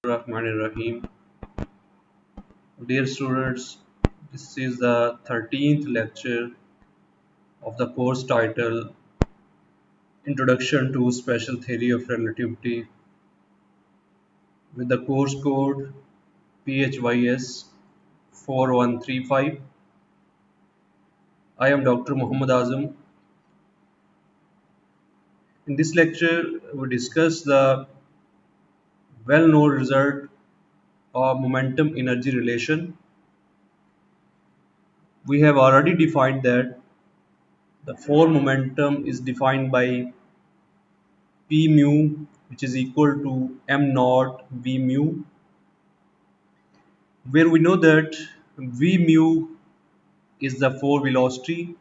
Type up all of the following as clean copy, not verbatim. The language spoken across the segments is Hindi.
Rahim. Dear students, this is the 13th lecture of the course title Introduction to Special Theory of Relativity with the course code PHYS 4135. I am Dr. Muhammad Azam. In this lecture, we discuss the well-known result of momentum energy relation. We have already defined that the force momentum is defined by P mu, which is equal to m naught v mu, where we know that v mu is the force velocity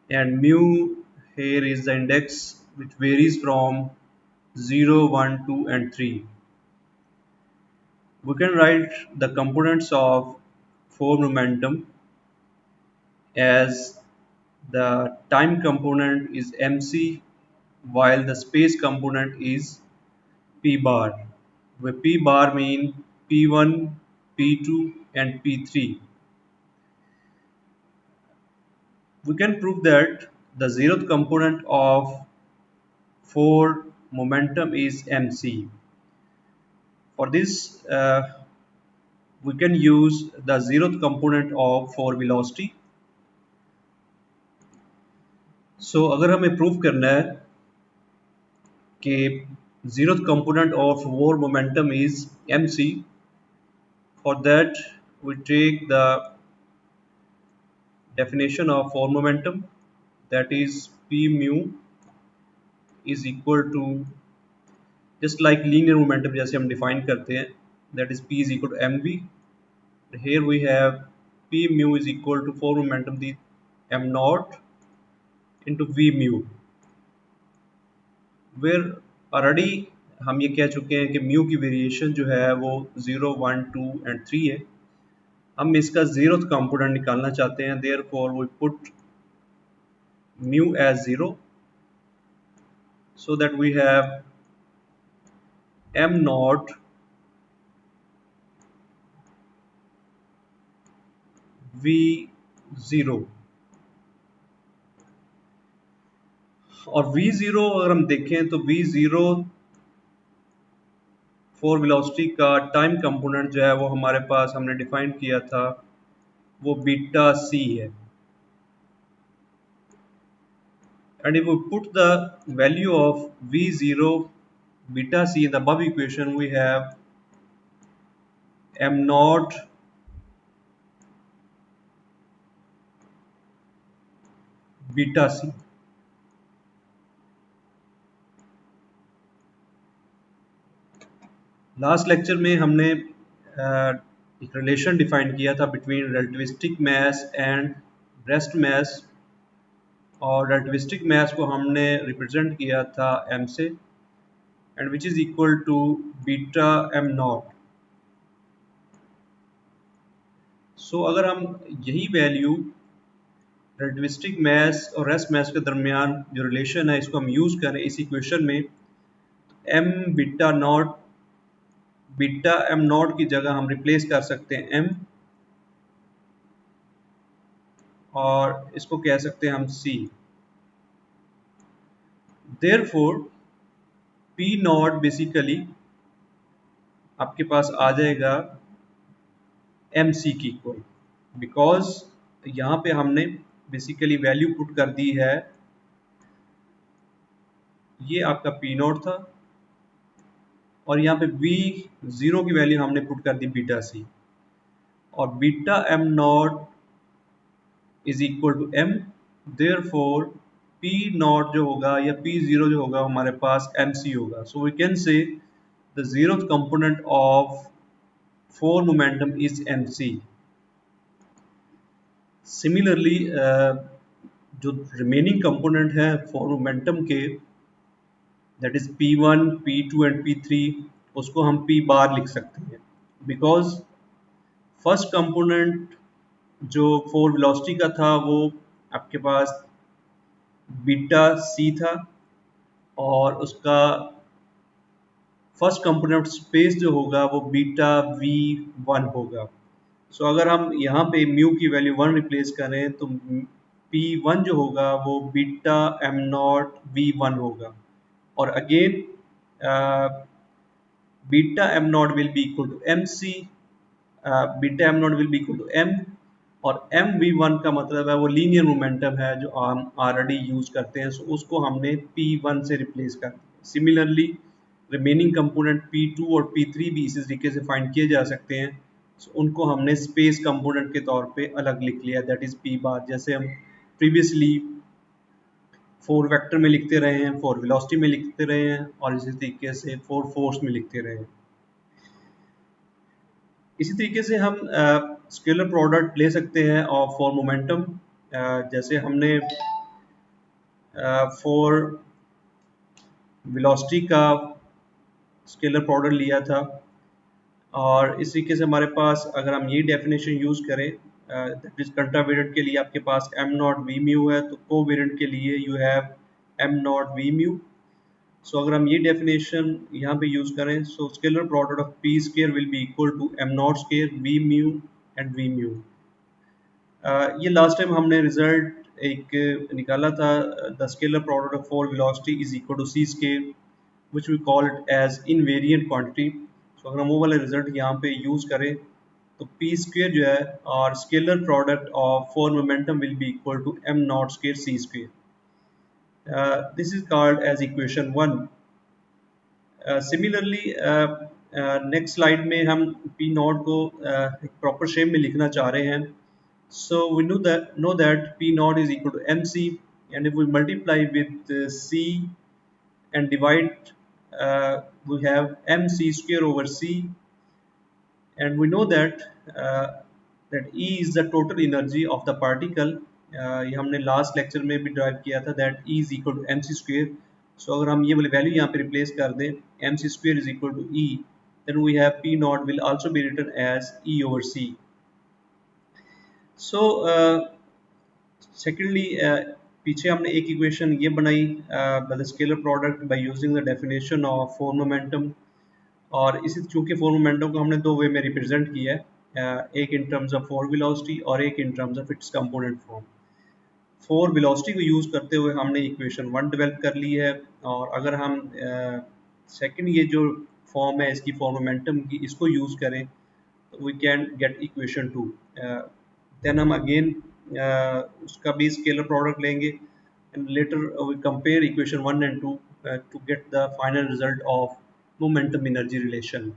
and mu here is the index which varies from 0, 1, 2 and 3. We can write the components of force momentum as the time component is mc while the space component is p bar, where p bar mean p1, p2 and p3. We can prove that the zeroth component of force momentum is mc. For this we can use the zeroth component of force velocity. So अगर हमें प्रूव करना है कि zeroth component of force momentum is mc, for that we take the definition of force momentum, that is p mu is equal to, just like linear momentum जैसे हम define करते हैं, that is p is equal to mv. Here we have p mu is equal to force momentum the m naught into v mu, where already हम ये कह चुके हैं कि म्यू की वेरिएशन जो है वो 0, 1, 2 एंड 3 है. हम इसका zeroth कंपोनेंट निकालना चाहते हैं, therefore we put mu as 0 so that we have m naught v0. और v0 अगर हम देखें तो v0 फोर वेलोसिटी का टाइम कंपोनेंट जो है वो हमारे पास हमने डिफाइन किया था, वो बीटा सी है. And if we put the value of v0 beta C in the above equation, we have m naught beta C. Last lecture में हमने एक रिलेशन डिफाइन किया था between relativistic mass and rest mass, और रिलेटिविस्टिक मास को हमने रिप्रेजेंट किया था m से, and which is equal to beta m naught. So अगर हम यही वैल्यू रिलेटिविस्टिक मास और रेस्ट मास के दरमियान जो रिलेशन है इसको हम यूज़ करें इस इक्वेशन में, m beta not, beta m not की जगह हम रिप्लेस कर सकते हैं m, और इसको कह सकते हैं हम c. Therefore p not basically आपके पास आ जाएगा mc की इक्वल, बिकॉज यहाँ पे हमने बेसिकली वैल्यू पुट कर दी है, ये आपका p नॉट था और यहाँ पे v0 की वैल्यू हमने पुट कर दी बीटा सी, और beta m naught is equal to m. Therefore p naught जो होगा या p0 जो होगा हमारे पास mc होगा. So we can say the zeroth component of force momentum is mc. Similarly जो रिमेनिंग कंपोनेंट है फॉर मोमेंटम के, that is p1, p2 and p3, उसको हम p बार लिख सकते हैं, बिकॉज फर्स्ट कंपोनेंट जो फोर वेलोसिटी का था वो आपके पास बीटा सी था और उसका फर्स्ट कंपोनेंट स्पेस जो होगा वो बीटा v1 होगा। सो अगर हम यहाँ पे म्यू की वैल्यू 1 रिप्लेस करें तो p1 जो होगा वो बीटा एम नॉट v1 होगा। और again beta M naught will be equal to M C, beta M naught will be equal to M, और एम वी वन का मतलब है वो लीनियर मोमेंटम है जो हम ऑलरेडी यूज करते हैं, सो उसको हमने पी वन से रिप्लेस कर दिया। Similarly remaining component P two और पी थ्री भी इसी तरीके से फाइंड किए जा सकते हैं, सो उनको हमने स्पेस कंपोनेंट के तौर पे अलग लिख लिया, दैट इज पी बार। जैसे हम प्रीवियसली 4 वेक्टर में लिखते रहे हैं, 4 वेलोसिटी में लिखते रहे हैं, और इसी तरीके से 4 फोर्स में लिखते रहे हैं। इसी तरीके से हम स्केलर प्रोडक्ट ले सकते हैं और फॉर मोमेंटम, जैसे हमने फॉर वेलोसिटी का स्केलर प्रोडक्ट लिया था, और इस तरीके से हमारे पास अगर हम ये डेफिनेशन यूज़ करें, दैट इज कंट्रावेरिएंट के लिए आपके पास एम नॉट वी म्यू है, तो कोवेरिएंट के लिए you have M naught V mu. So अगर हम ये डेफिनेशन यहाँ पे यूज करें, so scalar product of P square will be equal to M naught square V mu and V mu. ये लास्ट टाइम हमने रिजल्ट एक निकाला था, the scalar product of four velocity is equal to C square which we call it as invariant quantity. So अगर हम वो वाले रिजल्ट यहाँ पे यूज करें तो पी स्क्वेयर जो है और scalar product of four momentum will be equal to M naught square C square. This is called as equation 1. Similarly, next slide में हम P नॉट को एक proper shape में लिखना चाह रहे हैं. So we know that P not is equal to MC, and if we multiply with C and divide, we have MC square over C, and we know that E is the total energy of the particle. ये हमने लास्ट लेक्चर में भी ड्राइव किया था, that E is equal to M C square. So अगर हम ये वाली वैल्यू यहाँ पे रिप्लेस कर दें, M C square is equal to E, then we have P naught will also be written as E over C। So secondly पीछे हमने एक इक्वेशन ये बनाई by the scalar product by using the definition of four momentum, और इसी चूंकि फोर मोमेंटम को हमने दो वे में रिप्रेजेंट किया है, एक in terms of four velocity और एक in terms of its component form. Four velocity को यूज़ करते हुए हमने इक्वेशन 1 डेवलप कर ली है, और अगर हम सेकंड ये जो फॉर्म है इसकी फॉर मोमेंटम की, इसको यूज़ करें तो we can get equation 2। Then हम अगेन उसका भी स्केलर प्रोडक्ट लेंगे, and later we compare equation 1 and 2 to get the final result of momentum energy relation.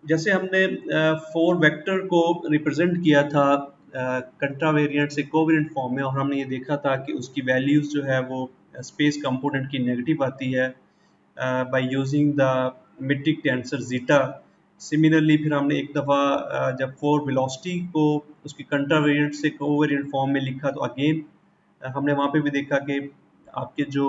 जैसे हमने फोर वेक्टर को रिप्रेजेंट किया था कंट्रावेरिएंट से कोवेरिएंट फॉर्म में, और हमने ये देखा था कि उसकी वैल्यूज जो है वो स्पेस कंपोनेंट की नेगेटिव आती है bye using the metric tensor zeta. Similarly फिर हमने एक दफ़ा जब फोर वेलोसिटी को उसकी कंट्रावेरिएंट से कोवेरिएंट फॉर्म में लिखा, तो अगेन हमने वहाँ पे भी देखा कि आपके जो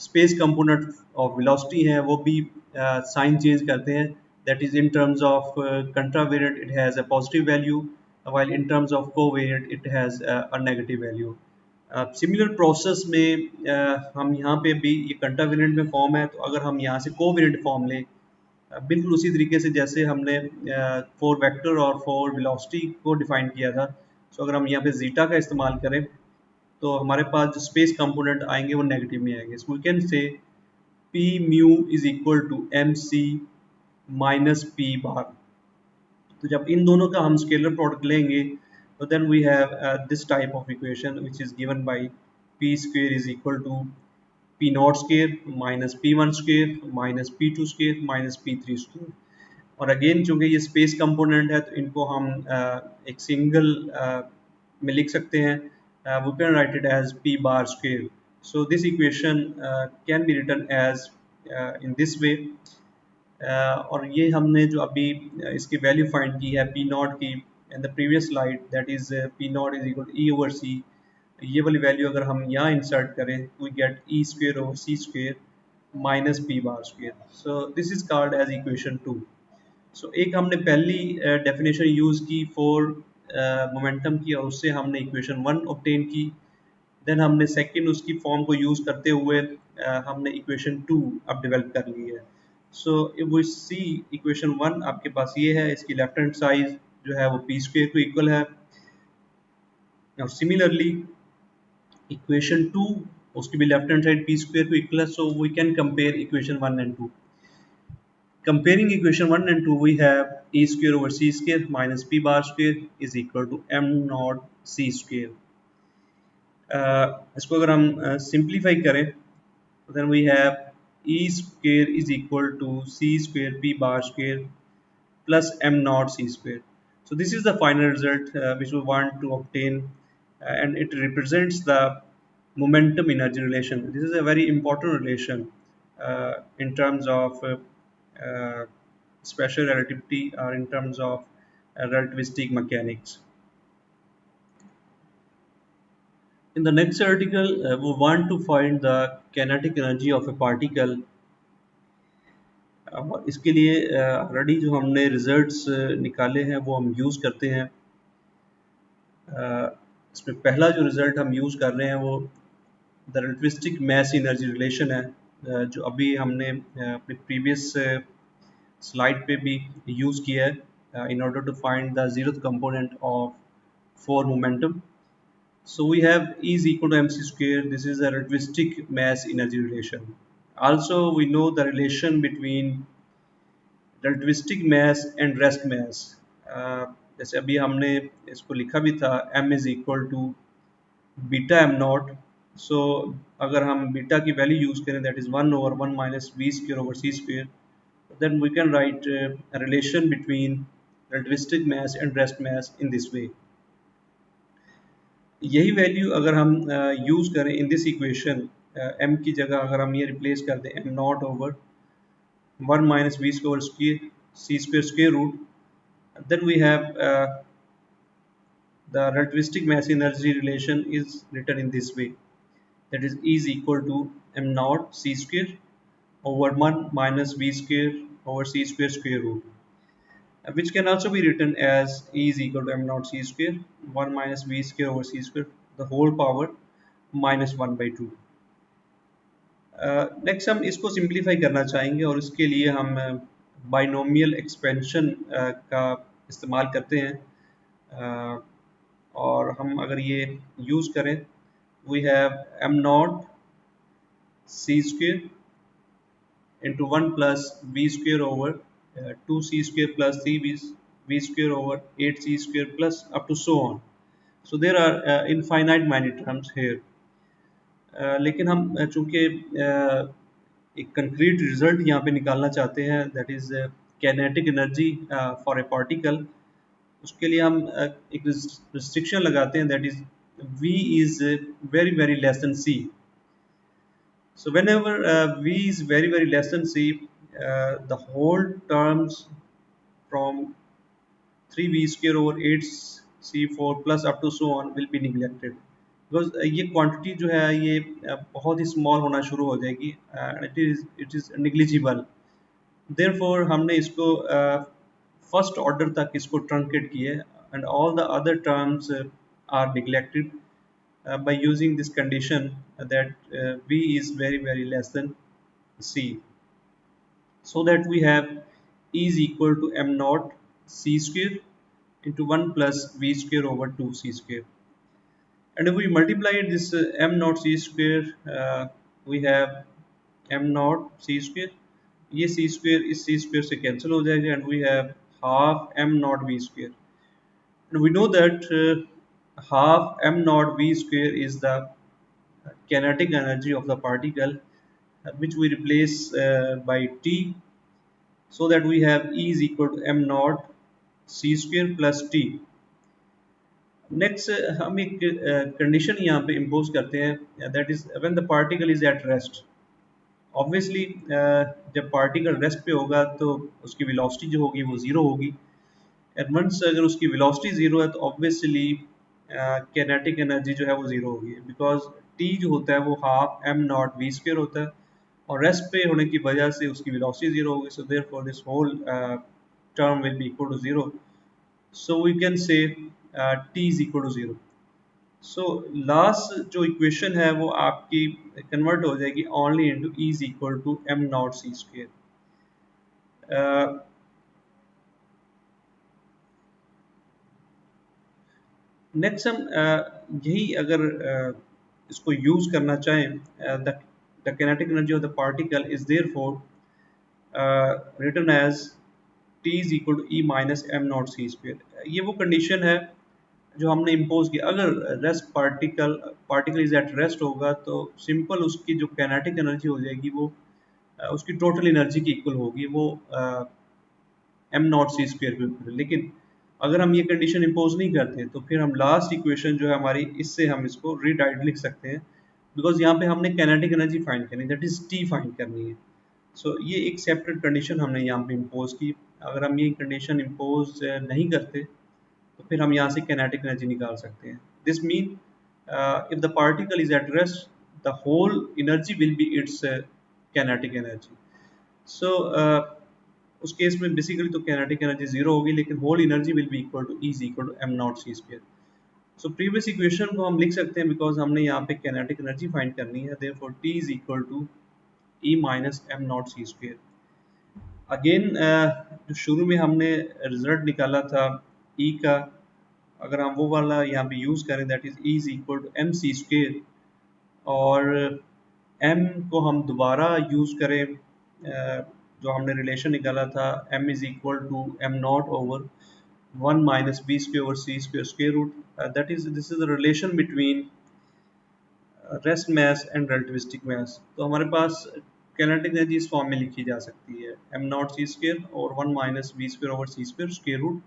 स्पेस कंपोनेंट ऑफ वेलोसिटी है वो भी साइन चेंज करते हैं, that is in terms of contravariant it has a positive value, while in terms of covariant it has a negative value. Similar process में हम यहाँ पे भी ये contravariant में फॉर्म है, तो अगर हम यहाँ से covariant फॉर्म लें बिल्कुल उसी तरीके से जैसे हमने फोर वेक्टर और फोर वेलोसिटी को डिफाइन किया था, तो अगर हम यहाँ पे जीटा का इस्तेमाल करें तो हमारे पास जो स्पेस कंपोनेंट आएंगे वो नेगेटिव में आएंगे। So we can say P mu is equal to M C minus P bar. तो जब इन दोनों का हम स्केलर प्रोडक्ट लेंगे तो then we have this type of equation which is given by P square is equal to P naught square minus P one square minus P two square minus P three square. और अगेन चूंकि ये स्पेस कंपोनेंट है तो इनको हम एक सिंगल में लिख सकते हैं, we can write it as P bar square. So this equation can be written as in this way. और ये हमने जो अभी इसकी वैल्यू फाइंड की है पी नॉट की in the previous slide, that is P naught is equal to E over C, ये वाली वैल्यू अगर हम यहाँ इंसर्ट करें we get E square over C square minus P bar square. So this is called as equation 2। सो एक हमने पहली डेफिनेशन यूज़ की फॉर मोमेंटम की, और उससे हमने इक्वेशन 1 ऑब्टेन की, देन हमने सेकंड उसकी फॉर्म को यूज़ करते हुए हमने इक्वेशन 2 अब डेवलप कर ली है। So if we see equation 1 आपके पास ये है, इसकी लेफ्ट हैंड साइड जो है वो पी स्क्वेयर को इक्वल है। और सिमिलरली इक्वेशन 2 उसकी भी left hand side P square को इक्वल है, so we can compare equation 1 and 2। Comparing equation 1 and 2, we have e square over c square minus p bar square is equal to m naught c square. इसको अगर हम simplify करें, then we have e square is equal to c square p bar square plus m naught c square. So this is the final result which we want to obtain, and it represents the momentum energy relation. This is a very important relation in terms of special relativity or in terms of relativistic mechanics. In the next article, we want to find the kinetic energy of a particle. इसके लिए ऑलरेडी जो हमने रिजल्ट्स निकाले हैं वो हम यूज़ करते हैं। इसमें पहला जो रिज़ल्ट हम यूज़ कर रहे हैं वो the relativistic mass energy relation है, जो अभी हमने अपने प्रीवियस स्लाइड पे भी यूज़ किया है in order to find the zeroth component of 4 momentum. So we have E is equal to mc square. This is a relativistic mass energy relation. Also we know the relation between relativistic mass and rest mass. जैसे अभी हमने इसको लिखा भी था, m is equal to beta m naught. So अगर हम बीटा की वैल्यू यूज़ करें, that is 1 over 1 minus v square over c square, then we can write a relation between relativistic mass and rest mass in this way. यही वैल्यू अगर हम यूज़ करें इन दिस इक्वेशन, m की जगह अगर हम ये रिप्लेस कर दें m not over 1 minus v square c square square root, then we have the relativistic mass energy relation is written in this way, that is E is equal to m naught c square over 1 minus v square over c square square root, which can also be written as E is equal to m naught c square 1 minus v square over c square the whole power minus 1 by 2. Next हम इसको सिंप्लीफाई करना चाहेंगे और इसके लिए हम बाइनोमियल एक्सपेंशन का इस्तेमाल करते हैं, और हम अगर ये यूज़ करें, we have m naught c square into 1 plus v square over 2c square plus 3v square over 8c square plus up to so on. So there are infinite many terms here. लेकिन हम चूँकि एक कंक्रीट रिजल्ट यहाँ पे निकालना चाहते हैं, that is kinetic energy for a particle, उसके लिए हम एक रिस्ट्रिक्शन लगाते हैं, that is v is very less than c. So whenever v is very less than c, the whole terms from 3v square over 8c4 plus up to so on will be neglected. Because ये क्वांटिटी जो है ये बहुत ही स्मॉल होना शुरू हो जाएगी, इट इज़ निग्लिजिबल। देयरफॉर हमने इसको फर्स्ट ऑर्डर तक इसको ट्रंकेट किया है, and all the other terms are neglected by using this condition that v is very less than c, so that we have E is equal to m naught c square into 1 plus v square over 2c square. And if we multiply this m naught c square, we have m naught c square, ये c square इस c square से cancel हो जाएगा, and we have half m naught v square. And we know that half m naught v square is the kinetic energy of the particle, which we replace by t, so that we have E is equal to m naught c square plus t. Next हम एक कंडीशन यहाँ पे इम्पोज करते हैं, that is when the particle is at rest. Obviously जब पार्टिकल रेस्ट पे होगा तो उसकी वेलोसिटी जो होगी वो ज़ीरो होगी, एंड वंस अगर उसकी वेलोसिटी ज़ीरो है तो ऑब्वियसली काइनेटिक एनर्जी जो है वो ज़ीरो होगी, बिकॉज टी जो होता है वो half m not v square होता है, और रेस्ट पे होने की वजह से उसकी वेलोसिटी ज़ीरो होगी, so therefore this whole term will be equal to zero. So we can say t is equal to 0. So last जो इक्वेशन है वो आपकी कन्वर्ट हो जाएगी only into E is equal to M naught C square. Next हम यही अगर इसको यूज करना चाहें, the kinetic energy of the particle is therefore written as T is equal to E minus m naught C square. ये वो कंडीशन है जो हमने इम्पोज किया। अगर rest particle is at rest होगा तो सिंपल उसकी जो कैनेटिक एनर्जी हो जाएगी वो उसकी टोटल एनर्जी की इक्वल होगी, वो एम नॉट सी स्क्वेयर के ऊपर। लेकिन अगर हम ये कंडीशन इम्पोज नहीं करते तो फिर हम लास्ट इक्वेशन जो है हमारी, इससे हम इसको रीडायरेक्ट लिख सकते हैं, बिकॉज यहाँ पे हमने कैनेटिक एनर्जी फाइंड करनी है, दैट इज टी फाइंड करनी है। सो ये एक सेपरेट कंडीशन हमने यहाँ पे इम्पोज की। अगर हम ये कंडीशन इम्पोज नहीं करते तो फिर हम यहाँ से kinetic एनर्जी निकाल सकते हैं। This mean if the particle is at rest the whole energy will be its kinetic energy. So उस केस में बेसिकली तो kinetic एनर्जी जीरो होगी, लेकिन whole energy will be equal to E is equal to M naught C square. So previous equation को हम लिख सकते हैं बिकॉज हमने यहाँ पे kinetic एनर्जी फाइंड करनी है, therefore T is equal to E minus M naught C square. Again जो शुरू में हमने रिजल्ट निकाला था E का, अगर हम वो वाला यहाँ पे यूज करें, that is E is equal to M C square, और m को हम दोबारा यूज करें, जो हमने रिलेशन निकाला था m is equal to M naught over 1 minus B square over C square square root, that is this is the relation between rest mass and relativistic mass. तो हमारे पास kinetic एनर्जी इस फॉर्म में लिखी जा सकती है एम नॉट सी स्क्वेयर और 1 माइनस बी स्क्वेयर ओवर सी square square root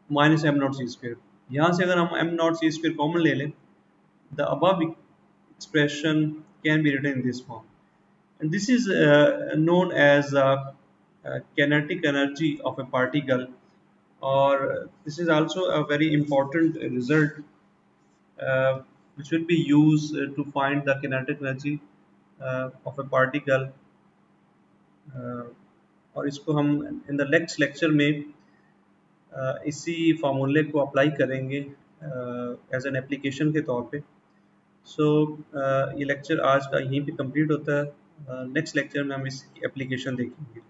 minus M naught C square. यहाँ से अगर हम M naught C square common ले लें, the above expression can be written in this form, and this is known as kinetic energy of a particle, or this is also a very important result which will be used to find the kinetic energy of a particle, और इसको हम इन द नेक्स्ट लेक्चर में इसी फार्मूले को अप्लाई करेंगे एज एन एप्लीकेशन के तौर पे। सो ये लेक्चर आज का यहीं पे कंप्लीट होता है। नेक्स्ट लेक्चर में हम इसकी एप्लीकेशन देखेंगे।